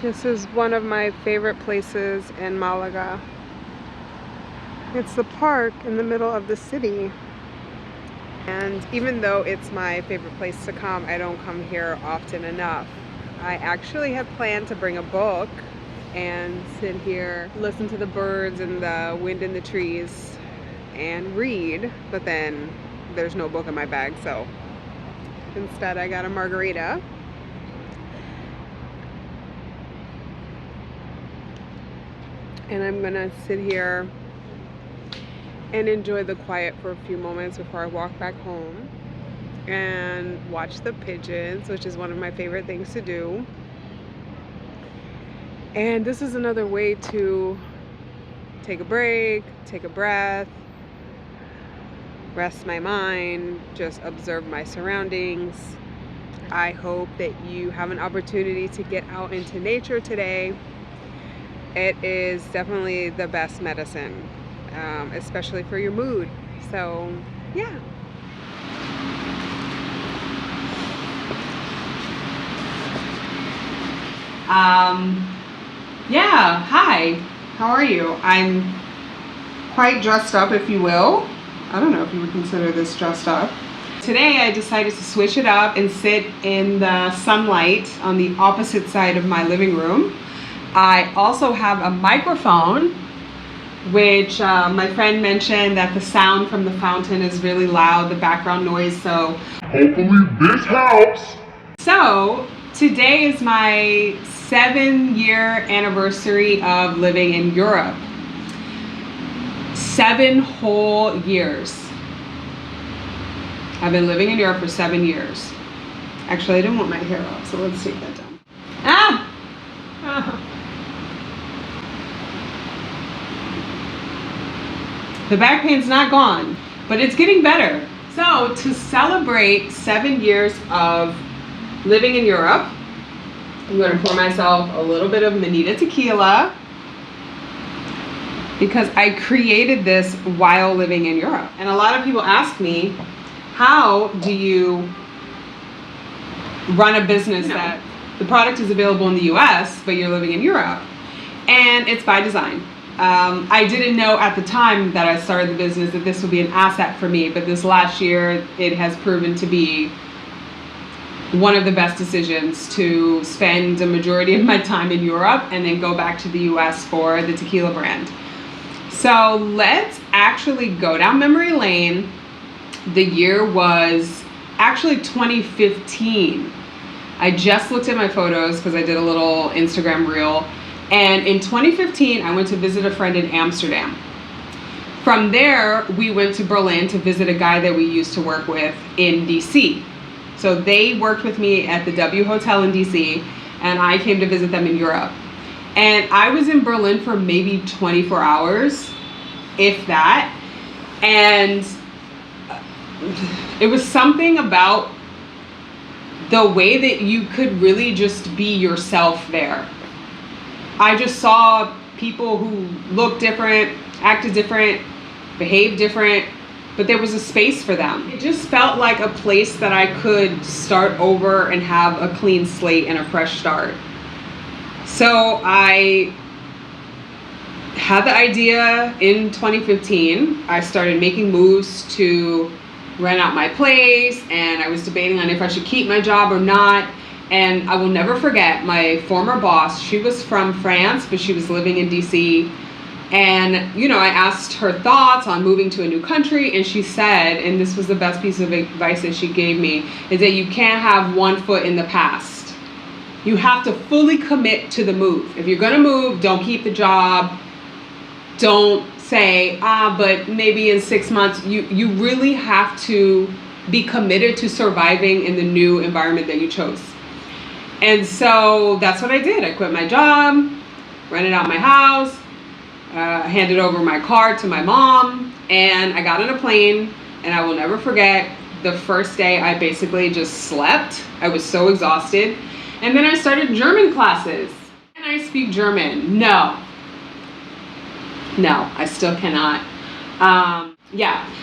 This is one of my favorite places in Malaga. It's the park in the middle of the city. And even though it's my favorite place to come, I don't come here often enough. I actually had planned to bring a book and sit here, listen to the birds and the wind in the trees and read, but then there's no book in my bag, so instead I got a margarita. And I'm gonna sit here and enjoy the quiet for a few moments before I walk back home and watch the pigeons, which is one of my favorite things to do. And this is another way to take a break, take a breath, rest my mind, just observe my surroundings. I hope that you have an opportunity to get out into nature today. It is definitely the best medicine, especially for your mood. So, yeah. Yeah, hi. How are you? I'm quite dressed up, if you will. I don't know if you would consider this dressed up. Today I decided to switch it up and sit in the sunlight on the opposite side of my living room. I also have a microphone, which my friend mentioned that the sound from the fountain is really loud, the background noise, so hopefully this helps. So today is my 7-year anniversary of living in Europe. 7 whole years. I've been living in Europe for 7 years. Actually, I didn't want my hair up, so let's take that down. Ah! The back pain's not gone, but it's getting better. So to celebrate 7 years of living in Europe, I'm going to pour myself a little bit of Monita Tequila because I created this while living in Europe. And a lot of people ask me, how do you run a business that the product is available in the US, but you're living in Europe? And it's by design. I didn't know at the time that I started the business that this would be an asset for me, but this last year it has proven to be one of the best decisions to spend a majority of my time in Europe and then go back to the US for the tequila brand. So let's actually go down memory lane. The year was actually 2015. I just looked at my photos because I did a little Instagram reel. And in 2015, I went to visit a friend in Amsterdam. From there, we went to Berlin to visit a guy that we used to work with in DC. So they worked with me at the W Hotel in DC, and I came to visit them in Europe. And I was in Berlin for maybe 24 hours, if that. And it was something about the way that you could really just be yourself there. I just saw people who looked different, acted different, behaved different, but there was a space for them. It just felt like a place that I could start over and have a clean slate and a fresh start. So I had the idea in 2015. I started making moves to rent out my place, and I was debating on if I should keep my job or not. And I will never forget my former boss. She was from France, but she was living in DC. And, I asked her thoughts on moving to a new country, and she said, and this was the best piece of advice that she gave me, is that you can't have one foot in the past. You have to fully commit to the move. If you're gonna move, don't keep the job. Don't say, but maybe in 6 months. You really have to be committed to surviving in the new environment that you chose. And so that's what I did. I quit my job, rented out my house, handed over my car to my mom, and I got on a plane. And I will never forget the first day I basically just slept. I was so exhausted. And then I started German classes. Can I speak German? No, I still cannot.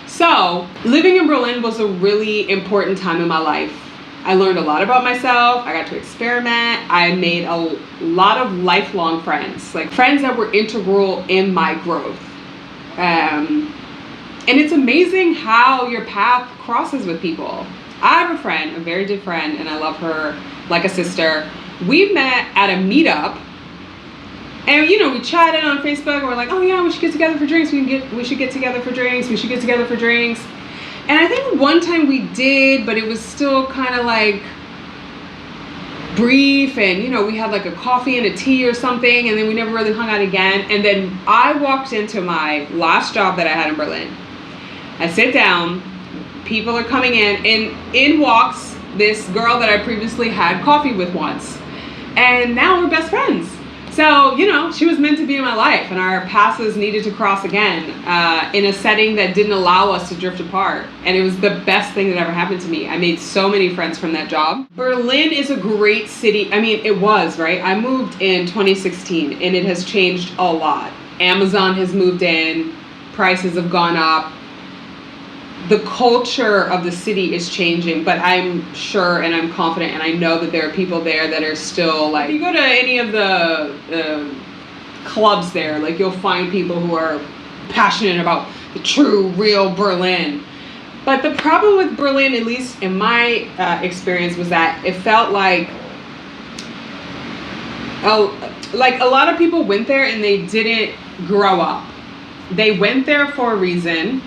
So living in Berlin was a really important time in my life. I learned a lot about myself. I got to experiment. I made a lot of lifelong friends, like friends that were integral in my growth. And it's amazing how your path crosses with people. I have a friend, a very dear friend, and I love her like a sister. We met at a meetup, and you know, we chatted on Facebook, and we're like, oh yeah, we should get together for drinks. We should get together for drinks. We should get together for drinks. And I think one time we did, but it was still kind of like brief, and you know, we had like a coffee and a tea or something, and then we never really hung out again. And then I walked into my last job that I had in Berlin. I sit down, people are coming in, and in walks this girl that I previously had coffee with once. And now we're best friends. So, you know, she was meant to be in my life, and our paths needed to cross again in a setting that didn't allow us to drift apart. And it was the best thing that ever happened to me. I made so many friends from that job. Berlin is a great city. I mean, it was, right? I moved in 2016, and it has changed a lot. Amazon has moved in, prices have gone up. The culture of the city is changing, but I'm sure and I'm confident and I know that there are people there that are still like, if you go to any of the clubs there, like you'll find people who are passionate about the true, real Berlin. But the problem with Berlin, at least in my experience, was that it felt like a lot of people went there and they didn't grow up. They went there for a reason.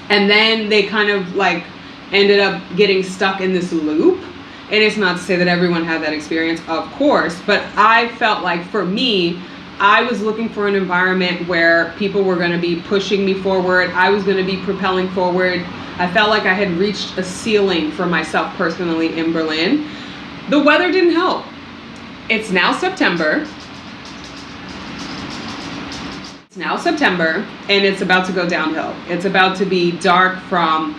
And then they kind of like ended up getting stuck in this loop. And it's not to say that everyone had that experience, of course, but I felt like for me, I was looking for an environment where people were going to be pushing me forward. I was going to be propelling forward. I felt like I had reached a ceiling for myself personally in Berlin. The weather didn't help. It's now September. Now September, and it's about to go downhill. It's about to be dark from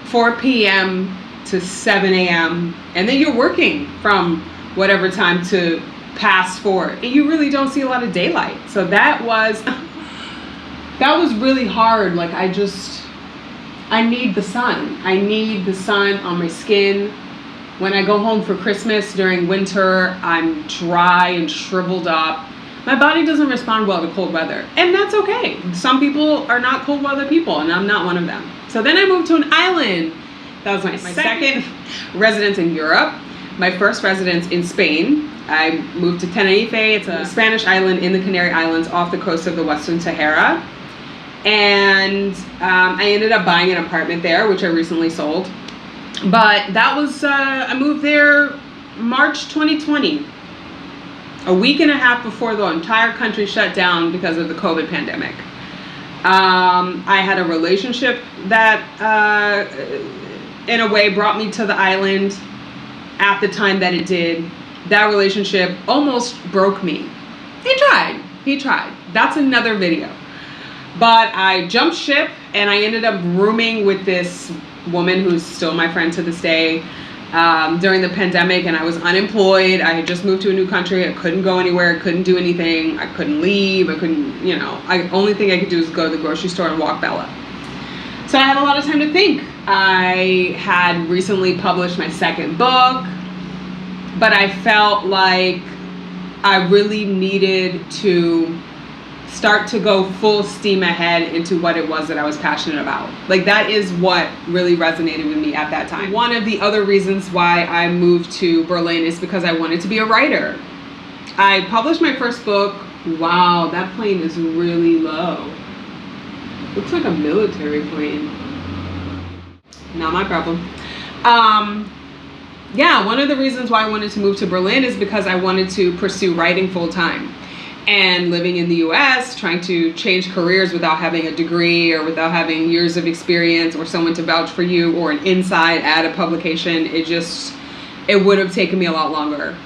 4 p.m. to 7 a.m. and then you're working from whatever time to past 4, and you really don't see a lot of daylight. So that was really hard. Like I need the sun. I need the sun on my skin. When I go home for Christmas during winter, I'm dry and shriveled up. My body doesn't respond well to cold weather, and that's okay. Some people are not cold weather people, and I'm not one of them. So then I moved to an island. That was my second residence in Europe. My first residence in Spain. I moved to Tenerife. It's a Spanish island in the Canary Islands off the coast of the Western Sahara. And I ended up buying an apartment there, which I recently sold. But that was, I moved there March 2020. A week and a half before the entire country shut down because of the COVID pandemic. I had a relationship that, in a way, brought me to the island at the time that it did. That relationship almost broke me. He tried. That's another video. But I jumped ship, and I ended up rooming with this woman who's still my friend to this day. During the pandemic, and I was unemployed. I had just moved to a new country. I couldn't go anywhere. I couldn't do anything. I couldn't leave. I couldn't, you know, only thing I could do is go to the grocery store and walk Bella. So I had a lot of time to think. I had recently published my second book, but I felt like I really needed to start to go full steam ahead into what it was that I was passionate about. Like that is what really resonated with me at that time. One of the other reasons why I moved to Berlin is because I wanted to be a writer. I published my first book. Wow, that plane is really low. Looks like a military plane. Not my problem. Yeah, one of the reasons why I wanted to move to Berlin is because I wanted to pursue writing full time. And living in the US, trying to change careers without having a degree or without having years of experience or someone to vouch for you or an inside at a publication, it would have taken me a lot longer.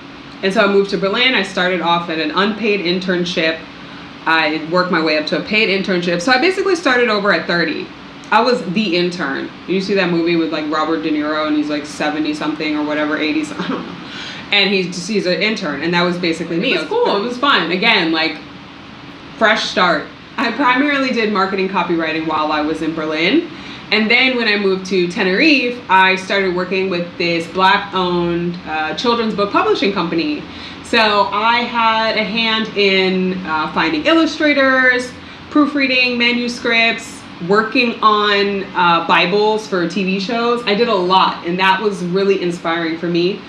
And so I moved to Berlin. I started off at an unpaid internship. I worked my way up to a paid internship. So I basically started over at 30. I was the intern. You see that movie with like Robert De Niro and he's like 70 something or whatever, 80, I don't know. And he's an intern, and that was basically me. It was cool. It was fun. Again, like fresh start. I primarily did marketing copywriting while I was in Berlin, And then when I moved to Tenerife, I started working with this Black-owned children's book publishing company. So I had a hand in finding illustrators, proofreading manuscripts, working on Bibles for TV shows. I did a lot, and that was really inspiring for me.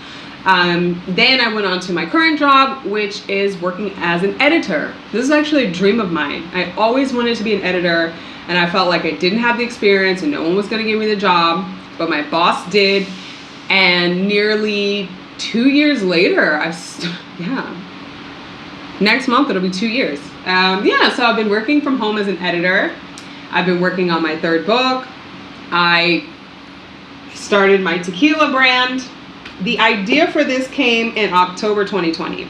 Then I went on to my current job, which is working as an editor. This is actually a dream of mine. I always wanted to be an editor, and I felt like I didn't have the experience and no one was going to give me the job, but my boss did. And nearly 2 years later, next month it'll be 2 years. So I've been working from home as an editor. I've been working on my third book. I started my tequila brand. The idea for this came in October 2020.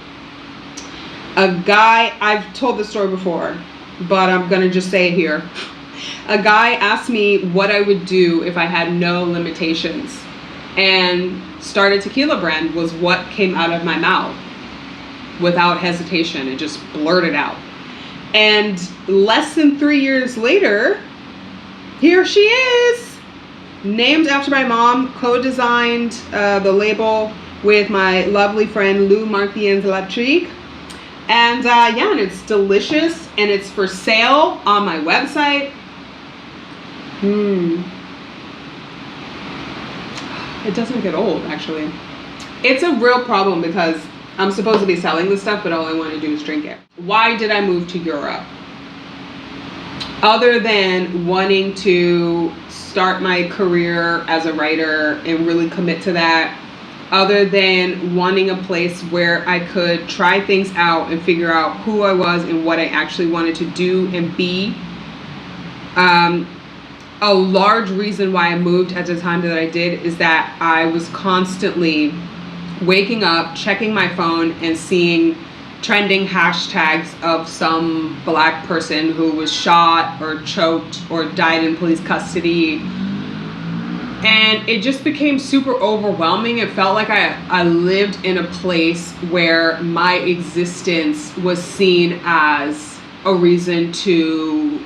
A guy, I've told this story before, but I'm gonna just say it here. A guy asked me what I would do if I had no limitations, and started tequila brand was what came out of my mouth without hesitation. It just blurted out. And less than 3 years later, here she is. Named after my mom, co-designed the label with my lovely friend Lou Marquienz-Latrique. And and it's delicious, and it's for sale on my website. It doesn't get old, actually. It's a real problem because I'm supposed to be selling this stuff, but all I want to do is drink it. Why did I move to Europe? Other than wanting to start my career as a writer and really commit to that, other than wanting a place where I could try things out and figure out who I was and what I actually wanted to do and be. A large reason why I moved at the time that I did is that I was constantly waking up, checking my phone, and seeing trending hashtags of some Black person who was shot or choked or died in police custody. And it just became super overwhelming. It felt like I lived in a place where my existence was seen as a reason to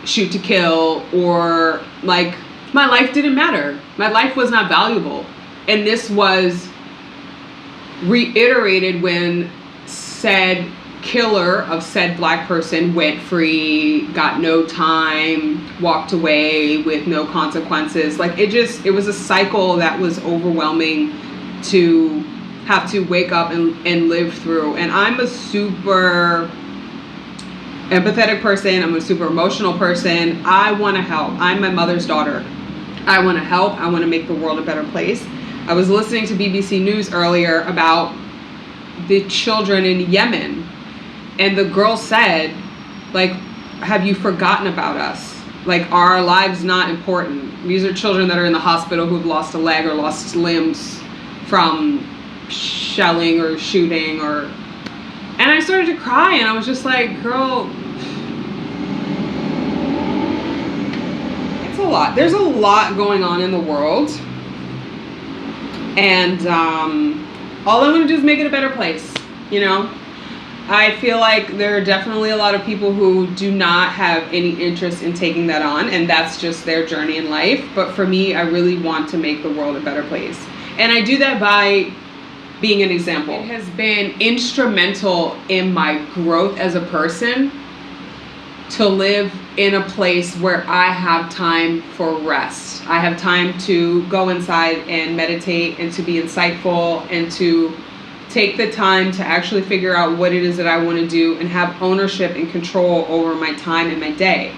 shoot to kill, or like my life didn't matter. My life was not valuable. And this was reiterated when said killer of said Black person went free, got no time, walked away with no consequences. Like it was a cycle that was overwhelming to have to wake up and live through. And I'm a super empathetic person. I'm a super emotional person. I want to help. I'm my mother's daughter. I want to help. I want to make the world a better place. I was listening to BBC News earlier about the children in Yemen, and the girl said, like, have you forgotten about us? Like, are our lives not important? These are children that are in the hospital who've lost a leg or lost limbs from shelling or shooting or... And I started to cry, and I was just like, girl, it's a lot. There's a lot going on in the world. And all I want to do is make it a better place, you know? I feel like there are definitely a lot of people who do not have any interest in taking that on, and that's just their journey in life. But for me, I really want to make the world a better place. And I do that by being an example. It has been instrumental in my growth as a person to live in a place where I have time for rest. I have time to go inside and meditate and to be insightful and to take the time to actually figure out what it is that I want to do and have ownership and control over my time and my day.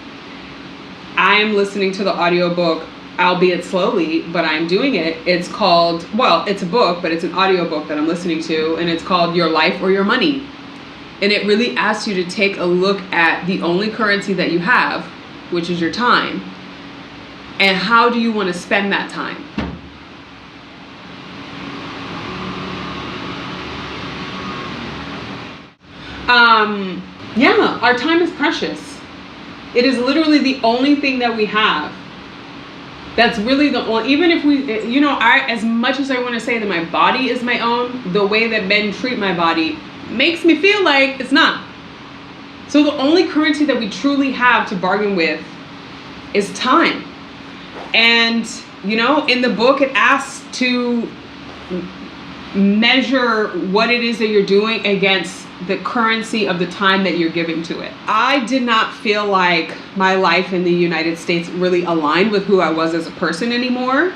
I am listening to the audiobook, albeit slowly, but I'm doing it. It's called, well, it's a book, but it's an audiobook that I'm listening to, and it's called Your Life or Your Money. And it really asks you to take a look at the only currency that you have, which is your time, and how do you want to spend that time? Our time is precious. It is literally the only thing that we have. That's really the only, even if we, you know, as much as I want to say that my body is my own, the way that men treat my body makes me feel like it's not. So the only currency that we truly have to bargain with is time. And, you know, in the book, it asks to measure what it is that you're doing against the currency of the time that you're giving to it. I did not feel like my life in the United States really aligned with who I was as a person anymore.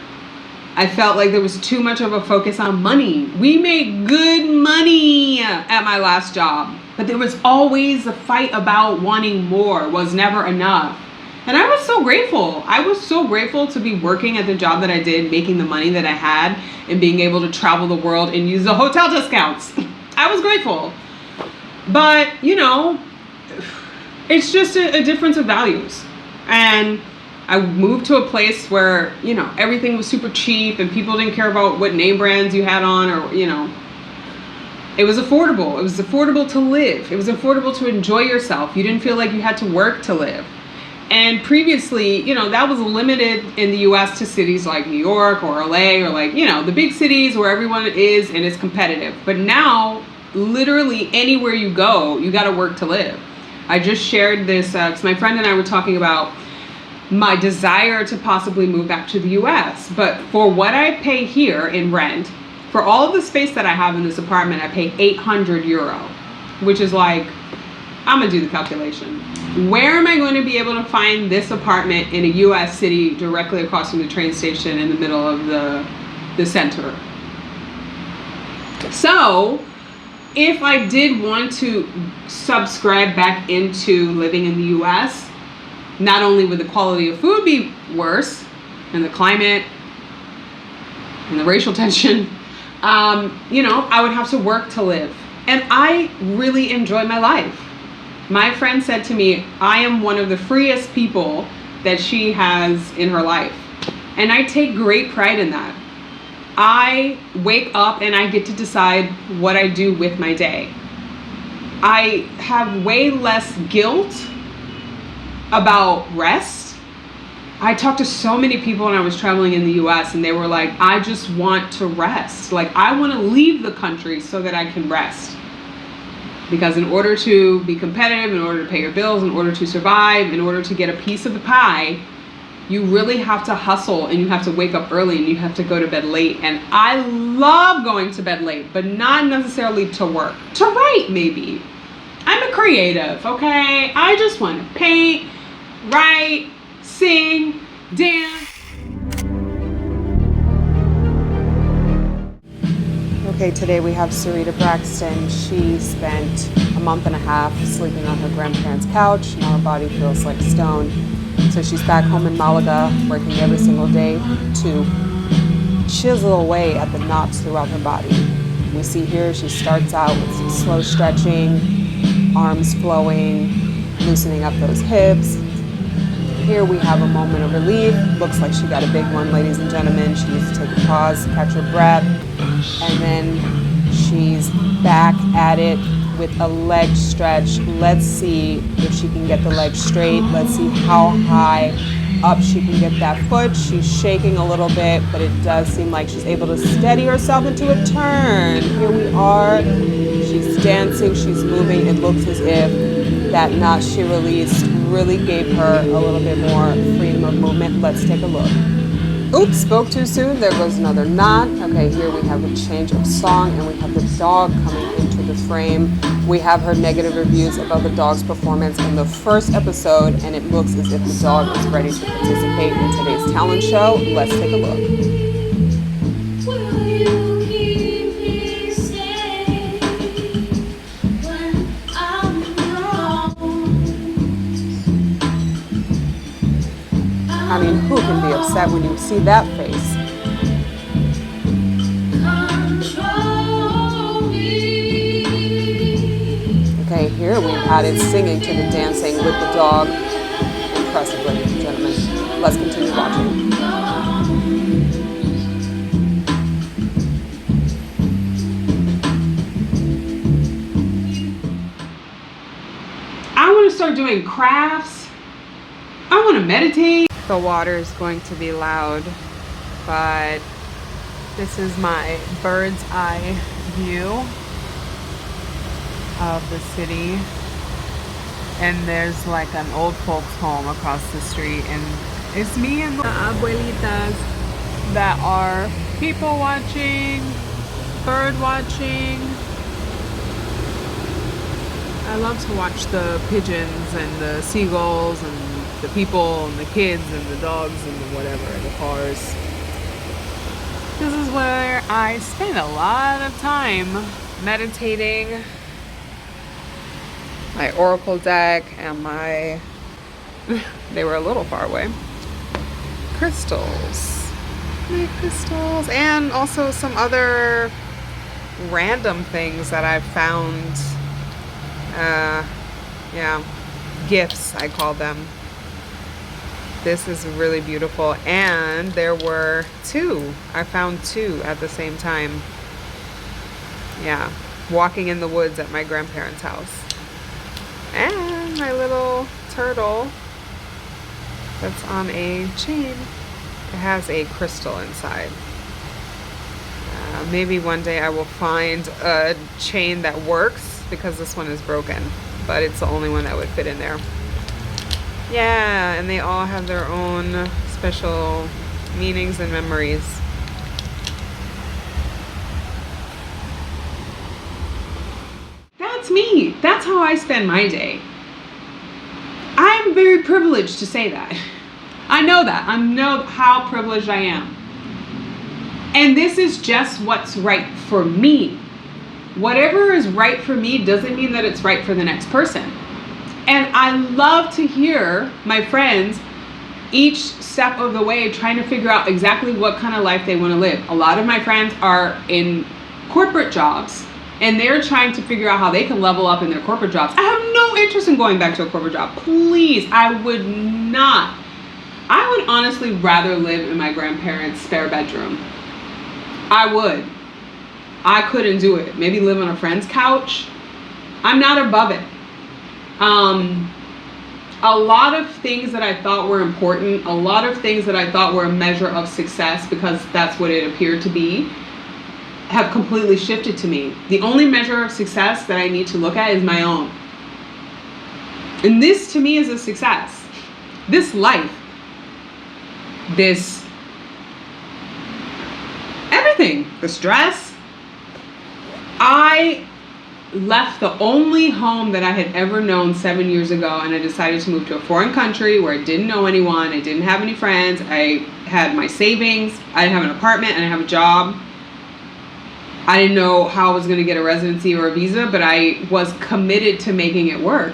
I felt like there was too much of a focus on money. We made good money at my last job, but there was always a fight about wanting more, was never enough. And I was so grateful. I was so grateful to be working at the job that I did, making the money that I had, and being able to travel the world and use the hotel discounts. I was grateful. But, you know, it's just a difference of values. And I moved to a place where, you know, everything was super cheap and people didn't care about what name brands you had on, or, you know, it was affordable. It was affordable to live. It was affordable to enjoy yourself. You didn't feel like you had to work to live. And previously, you know, that was limited in the US to cities like New York or LA, or like, you know, the big cities where everyone is and it's competitive. But now, literally anywhere you go, you got to work to live. I just shared this because my friend and I were talking about my desire to possibly move back to the US. But for what I pay here in rent, for all of the space that I have in this apartment, I pay 800 euro, which is like, I'm gonna do the calculation. Where am I going to be able to find this apartment in a US city directly across from the train station in the middle of the center? So if I did want to subscribe back into living in the US, not only would the quality of food be worse, and the climate, and the racial tension, you know, I would have to work to live. And I really enjoy my life. My friend said to me, I am one of the freest people that she has in her life. And I take great pride in that. I wake up and I get to decide what I do with my day. I have way less guilt about rest. I talked to so many people when I was traveling in the US, and they were like, I just want to rest. Like, I want to leave the country so that I can rest. Because in order to be competitive, in order to pay your bills, in order to survive, in order to get a piece of the pie, you really have to hustle, and you have to wake up early, and you have to go to bed late. And I love going to bed late, but not necessarily to work. To write, maybe. I'm a creative, okay? I just want to paint, write, sing, dance. Okay, today we have Sarita Braxton. She spent a month and a half sleeping on her grandparents' couch. Now her body feels like stone. So she's back home in Malaga, working every single day to chisel away at the knots throughout her body. We see here she starts out with some slow stretching, arms flowing, loosening up those hips. Here we have a moment of relief. Looks like she got a big one, ladies and gentlemen. She needs to take a pause, catch her breath, and then she's back at it with a leg stretch. Let's see if she can get the leg straight. Let's see how high up she can get that foot. She's shaking a little bit, but it does seem like she's able to steady herself into a turn. Here we are. She's dancing, she's moving. It looks as if that knot she released really gave her a little bit more freedom of movement. Let's take a look. Oops, spoke too soon. There goes another knot. Okay, here we have a change of song, and we have the dog coming into the frame. We have her negative reviews about the dog's performance in the first episode, and it looks as if the dog is ready to participate in today's talent show. Let's take a look. I mean, who can be upset when you see that face? Okay, here we've added singing to the dancing with the dog. Impressive, ladies and gentlemen. Let's continue watching. I want to start doing crafts. I want to meditate. The water is going to be loud, but this is my bird's eye view of the city. And there's like an old folks home across the street, and It's me and the abuelitas that are people watching, bird watching. I love to watch the pigeons and the seagulls and the people and the kids and the dogs and the whatever, the cars. This is where I spend a lot of time meditating. My oracle deck and my, they were a little far away, crystals. My crystals, and also some other random things that I've found. Yeah, gifts, I call them. This is really beautiful, and there were two. I found two at the same time. Yeah, walking in the woods at my grandparents' house. And my little turtle that's on a chain. It has a crystal inside. Maybe one day I will find a chain that works, because this one is broken, but it's the only one that would fit in there. Yeah, and they all have their own special meanings and memories. That's me. That's how I spend my day. I'm very privileged to say that. I know that. I know how privileged I am. And this is just what's right for me. Whatever is right for me doesn't mean that it's right for the next person. And I love to hear my friends each step of the way trying to figure out exactly what kind of life they want to live. A lot of my friends are in corporate jobs, and they're trying to figure out how they can level up in their corporate jobs. I have no interest in going back to a corporate job. Please, I would not. I would honestly rather live in my grandparents' spare bedroom. I would. I couldn't do it. Maybe live on a friend's couch. I'm not above it. A lot of things that I thought were important, a lot of things that I thought were a measure of success, because that's what it appeared to be, have completely shifted to me. The only measure of success that I need to look at is my own. And this to me is a success. This life, this everything, the stress. I left the only home that I had ever known 7 years ago, and I decided to move to a foreign country where I didn't know anyone, I didn't have any friends, I had my savings, I didn't have an apartment, I didn't have a job. I didn't know how I was going to get a residency or a visa, but I was committed to making it work.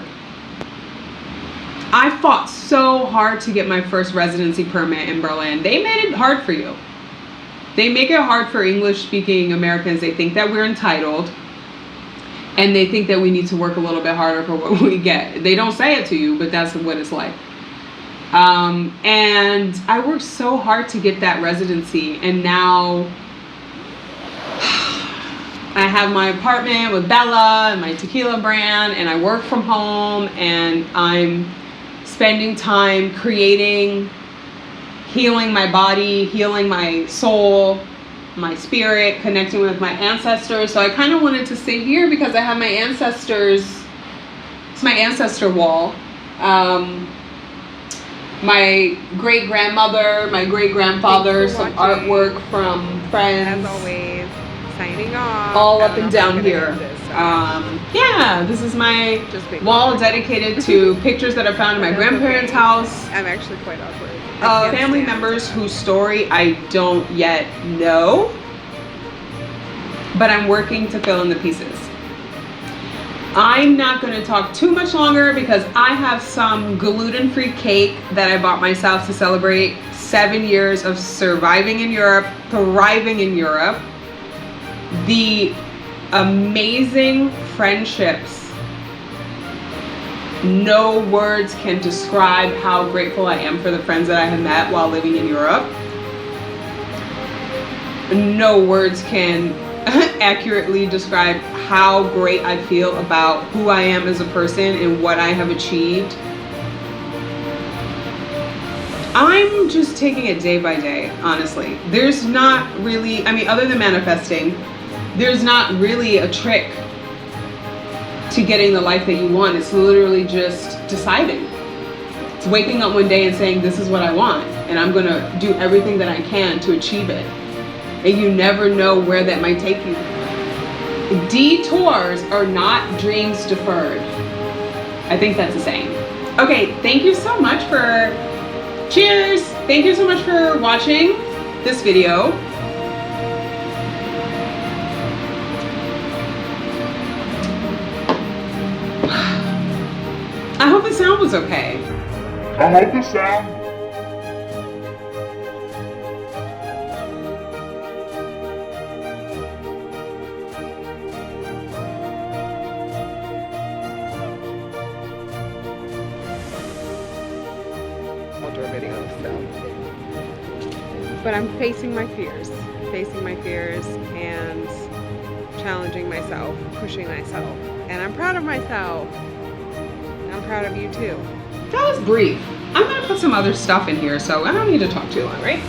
I fought so hard to get my first residency permit in Berlin. They made it hard for you. They make it hard for English-speaking Americans. They think that we're entitled, and they think that we need to work a little bit harder for what we get. They don't say it to you, but that's what it's like. And I worked so hard to get that residency, and now I have my apartment with Bella and my tequila brand, and I work from home, and I'm spending time creating, healing my body, healing my soul, my spirit, connecting with my ancestors. So I kind of wanted to sit here because I have my ancestors. It's my ancestor wall. My great grandmother, my great grandfather, some artwork from friends. As always, signing off. All up and down here. Yeah, this is my wall dedicated to pictures that I found in my grandparents' house. I'm actually quite awkward. Family members whose story I don't yet know, but I'm working to fill in the pieces. I'm not going to talk too much longer because I have some gluten-free cake that I bought myself to celebrate 7 years of surviving in Europe, thriving in Europe. The amazing friendships. No words can describe how grateful I am for the friends that I have met while living in Europe. No words can accurately describe how great I feel about who I am as a person and what I have achieved. I'm just taking it day by day, honestly. There's not really, I mean, other than manifesting, there's not really a trick to getting the life that you want. It's literally just deciding. It's waking up one day and saying, this is what I want, and I'm gonna do everything that I can to achieve it. And you never know where that might take you. Detours are not dreams deferred. I think that's a saying. Okay, thank you so much for, cheers! Thank you so much for watching this video. I hope the sound was okay. I hope the sound. Outdoor video, so. But I'm facing my fears and challenging myself, pushing myself. And I'm proud of myself. And I'm proud of you too. That was brief. I'm gonna put some other stuff in here, so I don't need to talk too long, right?